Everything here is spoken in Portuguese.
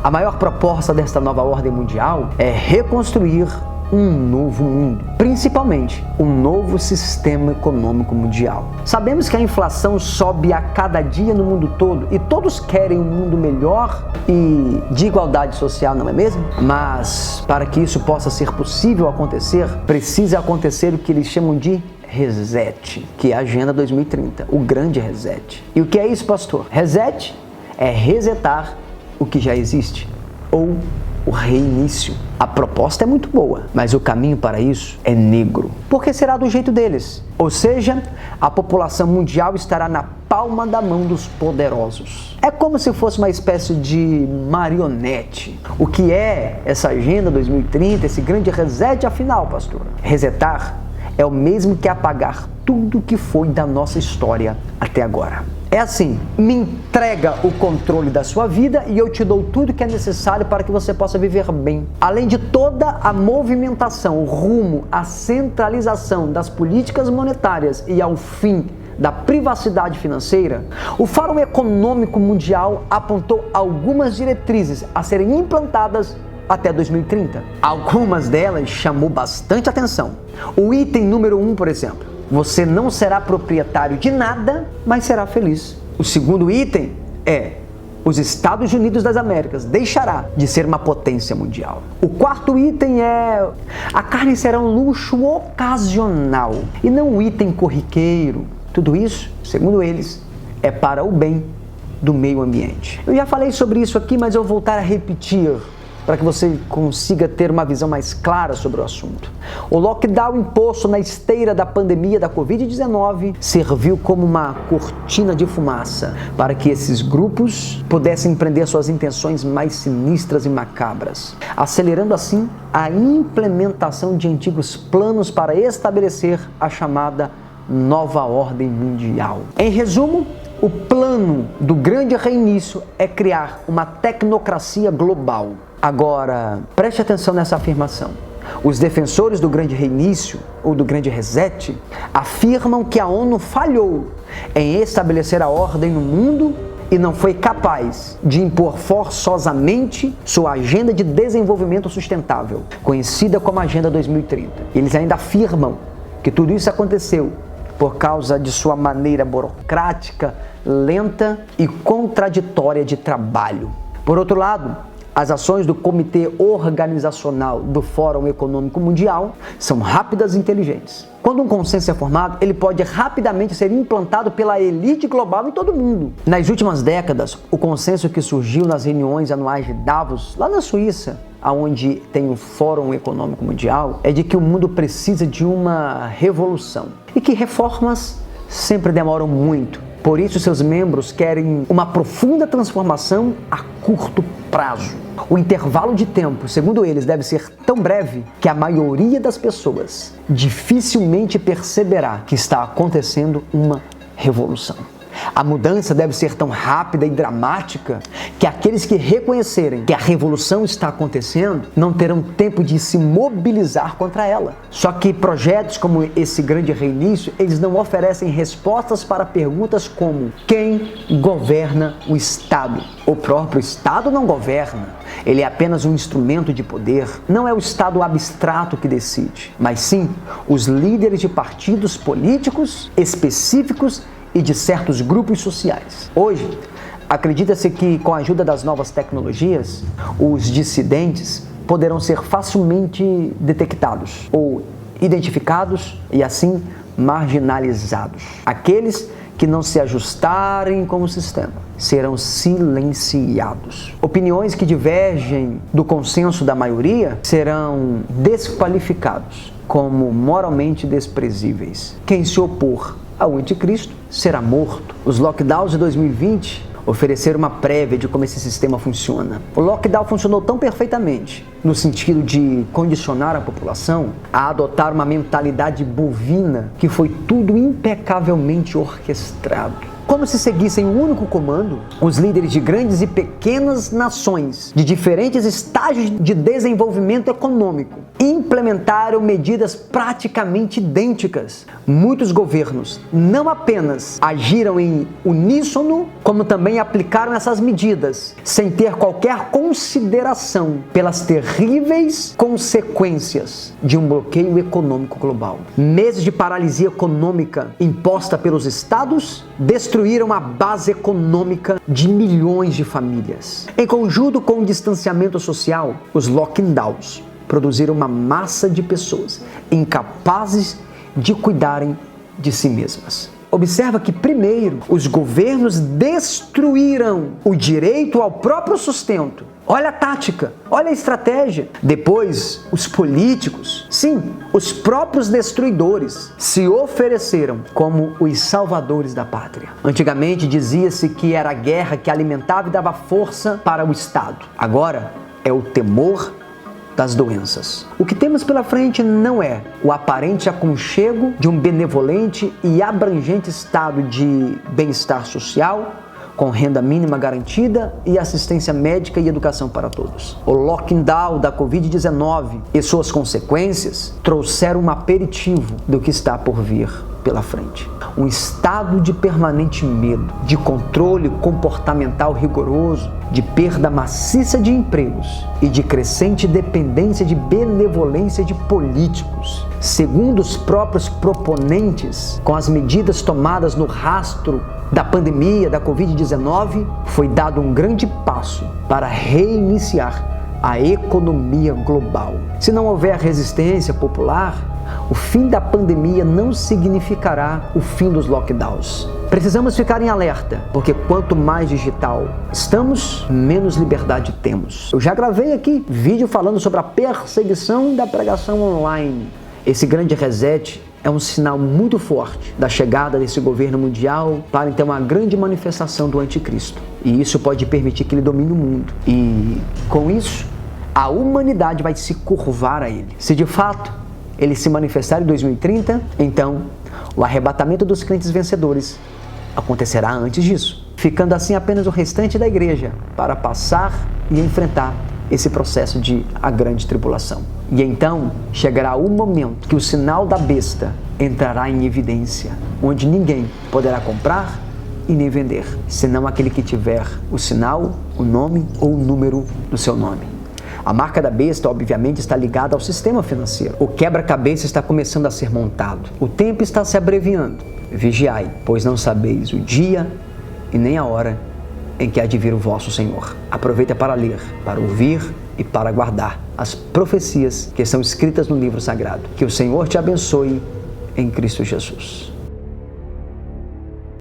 A maior proposta desta nova ordem mundial é reconstruir um novo mundo, principalmente um novo sistema econômico mundial. Sabemos que a inflação sobe a cada dia no mundo todo e todos querem um mundo melhor e de igualdade social, não é mesmo? Mas para que isso possa ser possível acontecer, precisa acontecer o que eles chamam de reset, que é a Agenda 2030, o grande reset. E o que é isso, pastor? Reset é resetar o que já existe, ou o reinício. A proposta é muito boa, mas o caminho para isso é negro, porque será do jeito deles. Ou seja, a população mundial estará na palma da mão dos poderosos. É como se fosse uma espécie de marionete. O que é essa Agenda 2030, esse grande reset, afinal, pastor? Resetar é o mesmo que apagar tudo que foi da nossa história até agora. É assim, me entrega o controle da sua vida e eu te dou tudo que é necessário para que você possa viver bem. Além de toda a movimentação rumo à centralização das políticas monetárias e ao fim da privacidade financeira, o Fórum Econômico Mundial apontou algumas diretrizes a serem implantadas até 2030. Algumas delas chamou bastante atenção. O item número 1, por exemplo: você não será proprietário de nada, mas será feliz. O segundo item é: os Estados Unidos das Américas deixará de ser uma potência mundial. O quarto item é: a carne será um luxo ocasional e não um item corriqueiro. Tudo isso, segundo eles, é para o bem do meio ambiente. Eu já falei sobre isso aqui, mas eu vou voltar a repetir para que você consiga ter uma visão mais clara sobre o assunto. O lockdown imposto na esteira da pandemia da Covid-19 serviu como uma cortina de fumaça para que esses grupos pudessem empreender suas intenções mais sinistras e macabras, acelerando assim a implementação de antigos planos para estabelecer a chamada nova ordem mundial. Em resumo, o plano do grande reinício é criar uma tecnocracia global. Agora, preste atenção nessa afirmação. Os defensores do grande reinício, ou do grande reset, afirmam que a ONU falhou em estabelecer a ordem no mundo e não foi capaz de impor forçosamente sua agenda de desenvolvimento sustentável, conhecida como Agenda 2030. Eles ainda afirmam que tudo isso aconteceu por causa de sua maneira burocrática, lenta e contraditória de trabalho. Por outro lado, as ações do Comitê Organizacional do Fórum Econômico Mundial são rápidas e inteligentes. Quando um consenso é formado, ele pode rapidamente ser implantado pela elite global em todo o mundo. Nas últimas décadas, o consenso que surgiu nas reuniões anuais de Davos, lá na Suíça, onde tem o Fórum Econômico Mundial, é de que o mundo precisa de uma revolução e que reformas sempre demoram muito. Por isso, seus membros querem uma profunda transformação a curto prazo. O intervalo de tempo, segundo eles, deve ser tão breve que a maioria das pessoas dificilmente perceberá que está acontecendo uma revolução. A mudança deve ser tão rápida e dramática que aqueles que reconhecerem que a revolução está acontecendo não terão tempo de se mobilizar contra ela. Só que projetos como esse grande reinício, eles não oferecem respostas para perguntas como: quem governa o Estado? O próprio Estado não governa. Ele é apenas um instrumento de poder. Não é o Estado abstrato que decide, mas sim os líderes de partidos políticos específicos e de certos grupos sociais. Hoje, acredita-se que com a ajuda das novas tecnologias, os dissidentes poderão ser facilmente detectados ou identificados e assim marginalizados. Aqueles que não se ajustarem com o sistema serão silenciados. Opiniões que divergem do consenso da maioria serão desqualificados como moralmente desprezíveis. Quem se opor ao anticristo será morto. Os lockdowns de 2020 ofereceram uma prévia de como esse sistema funciona. O lockdown funcionou tão perfeitamente, no sentido de condicionar a população a adotar uma mentalidade bovina, que foi tudo impecavelmente orquestrado. Como se seguissem um único comando, os líderes de grandes e pequenas nações de diferentes estágios de desenvolvimento econômico implementaram medidas praticamente idênticas. Muitos governos não apenas agiram em uníssono, como também aplicaram essas medidas sem ter qualquer consideração pelas terríveis consequências de um bloqueio econômico global. Meses de paralisia econômica imposta pelos estados destruíram a base econômica de milhões de famílias. Em conjunto com o distanciamento social, os lockdowns produziram uma massa de pessoas incapazes de cuidarem de si mesmas. Observa que primeiro os governos destruíram o direito ao próprio sustento. Olha a tática, olha a estratégia. Depois, os políticos, sim, os próprios destruidores, se ofereceram como os salvadores da pátria. Antigamente dizia-se que era a guerra que alimentava e dava força para o Estado. Agora é o temor das doenças. O que temos pela frente não é o aparente aconchego de um benevolente e abrangente estado de bem-estar social, com renda mínima garantida e assistência médica e educação para todos. O lockdown da Covid-19 e suas consequências trouxeram um aperitivo do que está por vir pela frente. Um estado de permanente medo, de controle comportamental rigoroso, de perda maciça de empregos e de crescente dependência de benevolência de políticos. Segundo os próprios proponentes, com as medidas tomadas no rastro da pandemia da Covid-19, foi dado um grande passo para reiniciar a economia global. Se não houver resistência popular, o fim da pandemia não significará o fim dos lockdowns. Precisamos ficar em alerta, porque quanto mais digital estamos, menos liberdade temos. Eu já gravei aqui vídeo falando sobre a perseguição da pregação online. Esse grande reset é um sinal muito forte da chegada desse governo mundial para então uma grande manifestação do anticristo. E isso pode permitir que ele domine o mundo. E com isso, a humanidade vai se curvar a ele. Se de fato ele se manifestar em 2030, então o arrebatamento dos crentes vencedores acontecerá antes disso, ficando assim apenas o restante da igreja para passar e enfrentar esse processo de a grande tribulação. E então chegará o momento que o sinal da besta entrará em evidência, onde ninguém poderá comprar e nem vender, senão aquele que tiver o sinal, o nome ou o número do seu nome. A marca da besta, obviamente, está ligada ao sistema financeiro. O quebra-cabeça está começando a ser montado. O tempo está se abreviando. Vigiai, pois não sabeis o dia e nem a hora em que há de vir o vosso Senhor. Aproveita para ler, para ouvir e para guardar as profecias que estão escritas no livro sagrado. Que o Senhor te abençoe em Cristo Jesus.